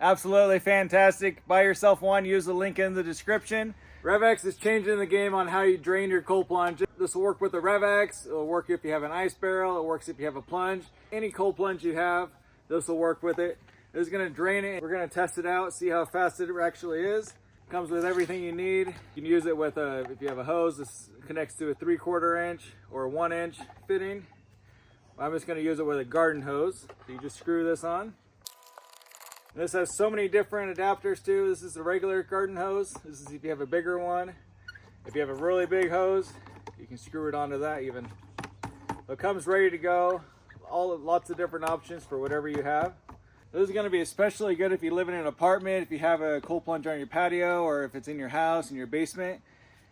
Absolutely fantastic. Buy yourself one, use the link in the description. RevX is changing the game on how you drain your cold plunge. This will work with the RevX. It'll work if you have an ice barrel. It works if you have a plunge. Any cold plunge you have, this will work with it. This is gonna drain it. We're gonna test it out, see how fast it actually is. Comes with everything you need. You can use it with if you have a hose. This connects to a 3/4 inch or a 1 inch fitting. I'm just gonna use it with a garden hose. So you just screw this on. This has so many different adapters too. This is a regular garden hose. This is if you have a bigger one. If you have a really big hose, you can screw it onto that even. It comes ready to go. Lots of different options for whatever you have. This is going to be especially good if you live in an apartment, if you have a cold plunge on your patio, or if it's in your house, in your basement.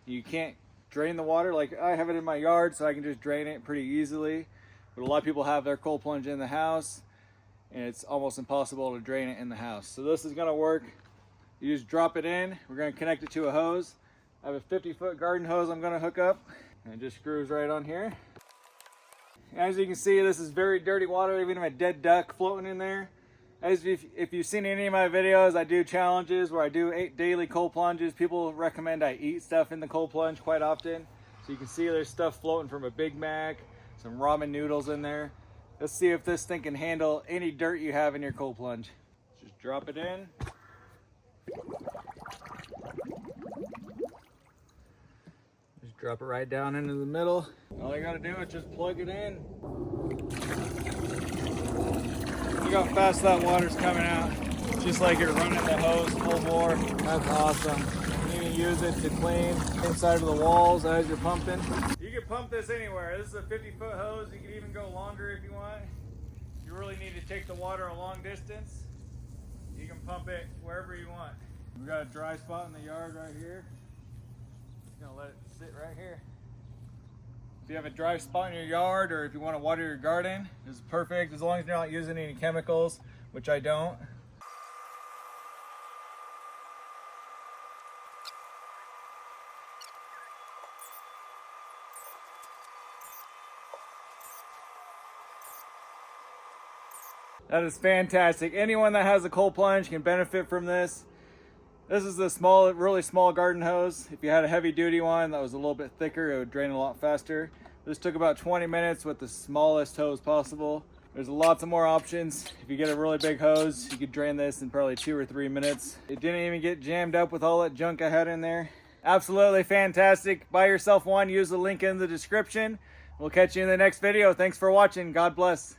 You can't drain the water. Like I have it in my yard, so I can just drain it pretty easily. But a lot of people have their cold plunge in the house, and it's almost impossible to drain it in the house. So this is gonna work. You just drop it in. We're gonna connect it to a hose. I have a 50-foot garden hose I'm gonna hook up, and it just screws right on here. As you can see, this is very dirty water. I even have a dead duck floating in there. As if you've seen any of my videos, I do challenges where I do 8 daily cold plunges. People recommend I eat stuff in the cold plunge quite often. So you can see there's stuff floating from a Big Mac, some ramen noodles in there. Let's see if this thing can handle any dirt you have in your cold plunge. Just drop it in. Just drop it right down into the middle. All you gotta do is just plug it in. Look how fast that water's coming out. Just like you're running the hose full bore. That's awesome. You can use it to clean inside of the walls as you're pumping. You can pump this anywhere. This is a 50-foot hose. You can even go longer if you want. You really need to take the water a long distance. You can pump it wherever you want. We got a dry spot in the yard right here. Just gonna let it sit right here. If you have a dry spot in your yard, or if you want to water your garden, this is perfect as long as you're not using any chemicals, which I don't. That is fantastic. Anyone that has a cold plunge can benefit from this. This is the small, really small garden hose. If you had a heavy duty one that was a little bit thicker, it would drain a lot faster. This took about 20 minutes with the smallest hose possible. There's lots of more options. If you get a really big hose, you could drain this in probably 2 or 3 minutes. It didn't even get jammed up with all that junk I had in there. Absolutely fantastic. Buy yourself one, use the link in the description. We'll catch you in the next video. Thanks for watching. God bless.